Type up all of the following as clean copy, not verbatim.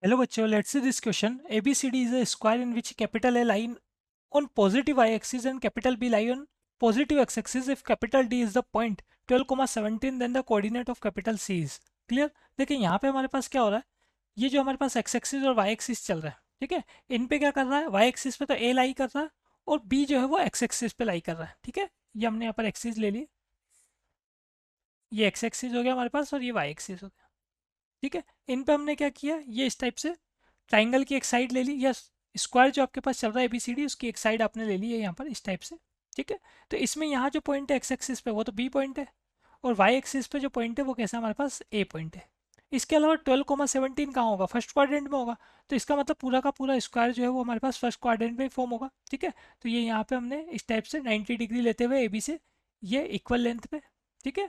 Hello बच्चों, let's see this question. ABCD is a square in which capital A lie on positive y-axis and capital B lie on positive x-axis. If capital D is the point 12,17, then the coordinate of capital C is. Clear? देखिए यहाँ पे हमारे पास क्या हो रहा है, ये जो हमारे पास x एक्सिस और y एक्सिस चल रहा है, ठीक है। इन पे क्या कर रहा है, y एक्सिस पे तो A लाई कर रहा है और B जो है वो x एक्सिस पे लाई कर रहा है, ठीक है। ये हमने यहाँ पर एक्सिस ले ली, ये x एक्सिस हो गया हमारे पास और ये y एक्सिस हो गया, ठीक है। इन पे हमने क्या किया, ये इस टाइप से ट्राइंगल की एक साइड ले ली, या स्क्वायर जो आपके पास चल रहा है ABCD, उसकी एक साइड आपने ले ली है यहाँ पर इस टाइप से, ठीक है। तो इसमें यहाँ जो पॉइंट है एक्स एक्सिस पे वो तो बी पॉइंट है, और वाई एक्सिस पे जो पॉइंट है वो कैसा हमारे पास ए पॉइंट है। इसके अलावा 12,17 कहाँ होगा, फर्स्ट क्वाड्रेंट में होगा। तो इसका मतलब पूरा का पूरा स्क्वायर जो है वो हमारे पास फर्स्ट क्वाड्रेंट में ही फॉर्म होगा, ठीक है। तो ये यहाँ पे हमने इस टाइप से 90 डिग्री लेते हुए ए बी से ये इक्वल लेंथ पे, ठीक है,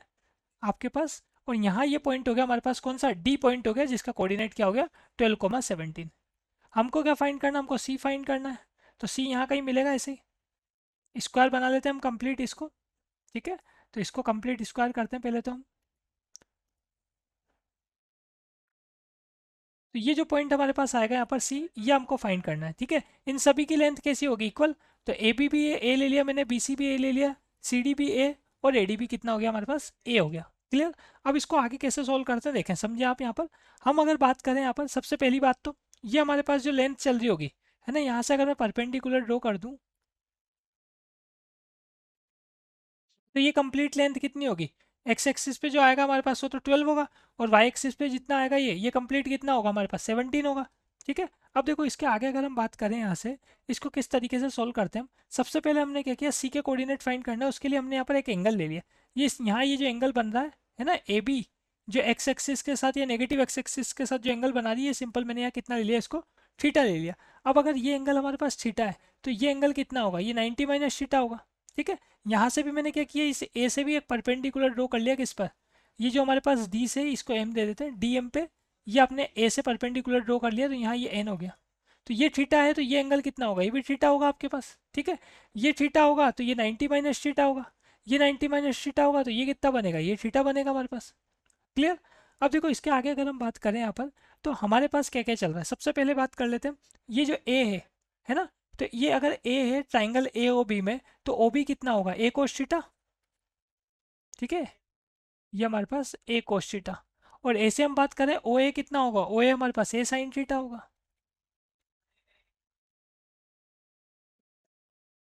आपके पास। और यहाँ ये पॉइंट हो गया हमारे पास कौन सा, डी पॉइंट हो गया, जिसका कोऑर्डिनेट क्या हो गया 12,17। हमको क्या फाइंड करना है, हमको सी फाइंड करना है। तो सी यहाँ कहीं मिलेगा ऐसे ही, स्क्वायर बना लेते हैं हम कंप्लीट इसको, ठीक है। तो इसको कंप्लीट स्क्वायर करते हैं पहले तो हम। तो ये जो पॉइंट हमारे पास आएगा यहाँ पर सी, ये हमको फाइंड करना है, ठीक है। इन सभी की लेंथ कैसी होगी, इक्वल। तो ए बी भी ए ले लिया मैंने, बी सी भी ए ले लिया, सी डी भी ए, और ए डी भी कितना हो गया हमारे पास, ए हो गया। क्लियर। अब इसको आगे कैसे सोल्व करते हैं देखें, समझे आप। यहाँ पर हम अगर बात करें, यहाँ पर सबसे पहली बात तो ये हमारे पास जो लेंथ चल रही होगी, है ना, यहाँ से अगर मैं परपेंडिकुलर ड्रॉ कर दूँ तो ये कंप्लीट लेंथ कितनी होगी, एक्स एक्सिस पे जो आएगा हमारे पास वो तो 12 होगा, और वाई एक्सिस पे जितना आएगा ये कंप्लीट कितना होगा हमारे पास, 17 होगा, ठीक है। अब देखो इसके आगे अगर हम बात करें यहाँ से, इसको किस तरीके से सोल्व करते हैं हम। सबसे पहले हमने क्या किया, सी के कोऑर्डिनेट फाइंड करना है, उसके लिए हमने यहाँ पर एक एंगल ले लिया। यहाँ ये जो एंगल बन रहा है ना, ए बी, जो एक्स एक्सिस के साथ या नेगेटिव एक्स एक्सिस के साथ जो एंगल बना रही है, सिंपल मैंने यहाँ कितना ले लिया, इसको थीटा ले लिया। अब अगर ये एंगल हमारे पास थीटा है, तो ये एंगल कितना होगा, ये 90 माइनस थीटा होगा, ठीक है। यहाँ से भी मैंने क्या किया, इस ए से भी एक परपेंडिकुलर ड्रॉ कर लिया, किस पर, ये जो हमारे पास डी से, इसको एम दे देते हैं, डी एम पे ये आपने ए से परपेंडिकुलर ड्रॉ कर लिया, तो यहाँ ये एन हो गया। तो ये थीटा है, तो ये एंगल कितना होगा, ये भी थीटा होगा आपके पास, ठीक है। ये थीटा होगा तो ये 90 माइनस थीटा होगा, ये 90 माइनस थीटा होगा तो ये कितना बनेगा, ये थीटा बनेगा हमारे पास। क्लियर। अब देखो इसके आगे अगर हम बात करें यहाँ पर, तो हमारे पास क्या क्या चल रहा है, सबसे पहले बात कर लेते हैं। ये जो ए है ना, तो ये अगर ए है ट्राइंगल ए ओ बी में, तो ओ बी कितना होगा, ए कोस थीटा, ठीक है। ये हमारे पास ए कोस थीटा। और ए से हम बात करें, ओ ए कितना होगा, ओ ए हमारे पास ए साइन थीटा होगा।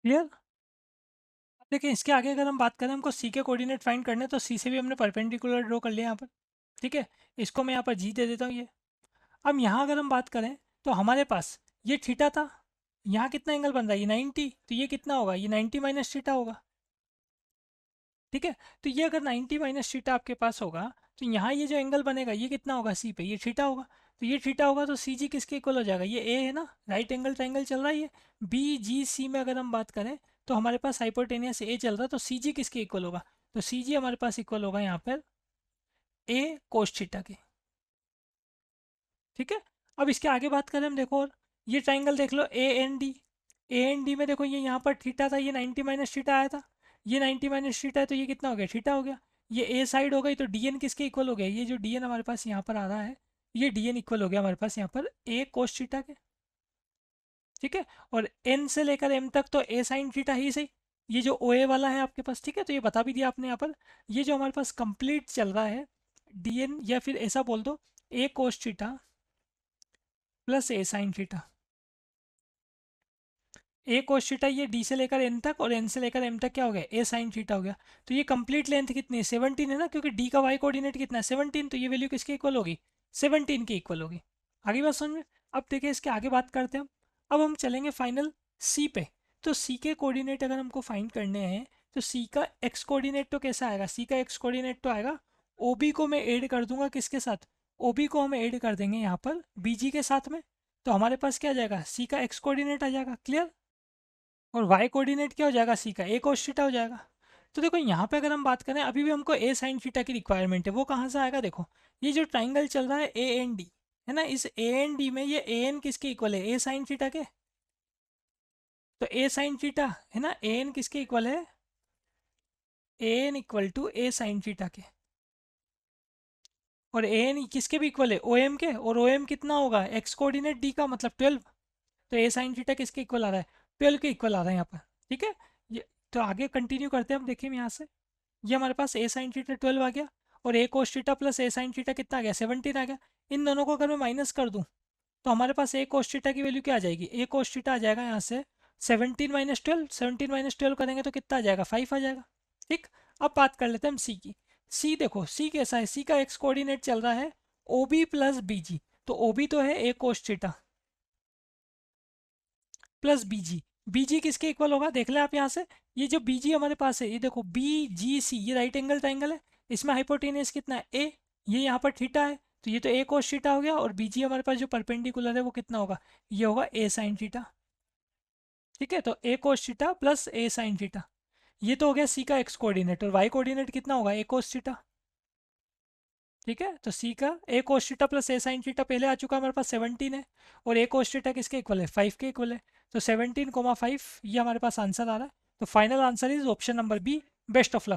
क्लियर। अब देखिए इसके आगे अगर हम बात करें, हमको सी के कोऑर्डिनेट फाइंड करने हैं, तो सी से भी हमने परपेंडिकुलर ड्रॉ कर लिया यहाँ पर, ठीक है। इसको मैं यहाँ पर जी दे देता हूँ ये। अब यहाँ अगर हम बात करें, तो हमारे पास ये थीटा था, यहाँ कितना एंगल बन रहा है, ये 90, तो ये कितना होगा, ये 90 माइनस थीटा होगा, ठीक है। तो ये अगर 90 माइनस थीटा आपके पास होगा, तो यहाँ ये जो एंगल बनेगा ये कितना होगा, सी पे, ये थीटा होगा। तो ये थीटा होगा तो सी जी किसके इक्वल हो जाएगा, ये ए है ना, राइट एंगल ट्राइंगल चल रहा है ये। बी जी सी में अगर हम बात करें, तो हमारे पास हाइपोटेनियस ए चल रहा है, तो सी जी किसके इक्वल होगा, तो सी जी हमारे पास इक्वल होगा यहाँ पर ए कोस थीटा के, ठीक है। अब इसके आगे बात करें हम, देखो और ये ट्राइंगल देख लो A N D, A N D में देखो ये यहाँ पर थीटा था, ये 90 माइनस थीटा आया था, ये 90 माइनस थीटा है, तो ये कितना हो गया, थीटा हो गया। ये ए साइड हो गई, तो डी एन किसके इक्वल हो गया, ये जो डी एन हमारे पास यहाँ पर आ रहा है, ये डी एन इक्वल हो गया हमारे पास यहाँ पर ए कोस थीटा के, ठीक है। और एन से लेकर एम तक तो ए साइन थीटा ही सही, ये जो ओ ए वाला है आपके पास, ठीक है। तो ये बता भी दिया आपने यहाँ पर, ये जो हमारे पास कंप्लीट चल रहा है डी एन, या फिर ऐसा बोल दो ए कोस थीटा प्लस ए साइन थीटा। ए कोस थीटा ये डी से लेकर एन तक, और एन से लेकर एम तक क्या हो गया, ए साइन थीटा हो गया। तो ये कंप्लीट लेंथ कितनी है, 17 है ना, क्योंकि डी का वाई कोऑर्डिनेट कितना है 17, तो ये वैल्यू किसके इक्वल होगी, 17 के इक्वल होगी। आगे बात समझ में। अब देखिए इसके आगे बात करते हैं हम। अब हम चलेंगे फाइनल सी पे। तो सी के कोऑर्डिनेट अगर हमको फाइंड करने हैं, तो सी का एक्स कोऑर्डिनेट तो कैसा आएगा, सी का एक्स कोऑर्डिनेट तो आएगा, ओ बी को मैं ऐड कर दूंगा किसके साथ, ओ बी को हम ऐड कर देंगे यहाँ पर बी जी के साथ में। तो हमारे पास क्या आ जाएगा, सी का एक्स कोऑर्डिनेट आ जाएगा। क्लियर। और वाई कोऑर्डिनेट क्या हो जाएगा, सी का ए कोस थीटा हो जाएगा। तो देखो यहाँ पे अगर हम बात करें, अभी भी हमको ए साइन थीटा की रिक्वायरमेंट है, वो कहाँ से आएगा, देखो ये जो ट्राइंगल चल रहा है ए एन डी, है ना, इस ए एन डी में ये ए एन किसके इक्वल है, ए साइन थीटा के। तो ए साइन थीटा है ना, ए एन किसके इक्वल है, a n equal to a sine theta के। और ए एन किसके भी इक्वल है, ओ एम के, और ओ एम कितना होगा, एक्स कोऑर्डिनेट डी का मतलब 12। तो ए साइन थीटा किसके इक्वल आ रहा है, 12 के इक्वल आ रहा है यहाँ पर। ठीक है, ये तो आगे कंटिन्यू करते हैं हम, देखिए यहाँ से ये हमारे पास ए साइन थीटा 12 आ गया, और ए कोस थीटा प्लस ए साइन थीटा कितना आ गया, 17 आ गया। इन दोनों को अगर मैं माइनस कर दूँ तो हमारे पास ए कोस थीटा की वैल्यू क्या आ जाएगी, ए कोस थीटा आ जाएगा यहाँ से 17 - 12, 17 - 12 करेंगे तो कितना आ जाएगा, 5 आ जाएगा। ठीक, अब बात कर लेते हैं हम सी की। सी देखो, सी कैसा है, सी का एक्स कोऑर्डिनेट चल रहा है ओ बी प्लस बी जी। तो ओ बी तो है ए कोस थीटा प्लस बी जी। बी जी किसके इक्वल होगा, देख लें आप यहाँ से, ये जो बी जी हमारे पास है, ये देखो बी जी सी, ये राइट एंगल ट्राइंगल है, इसमें हाइपोटेनियस कितना है, ए, ये यहाँ पर थीटा है, तो ये तो ए कोस थीटा हो गया, और बी जी हमारे पास जो परपेंडिकुलर है वो कितना होगा, ये होगा ए साइन थीटा। ठीक है, तो ए कोस थीटा प्लस ए साइन थीटा, ये तो हो गया सी का एक्स कोऑर्डिनेट, और वाई कोऑर्डिनेट कितना होगा, ए कोस थीटा। ठीक है, तो सी का ए कोस थीटा प्लस ए साइन थीटा पहले आ चुका है हमारे पास 17 है, और ए कोस थीटा किसके इक्वल है, 5 के इक्वल है। तो 17, 5 ये हमारे पास आंसर आ रहा है। तो final answer is option number B. Best of luck.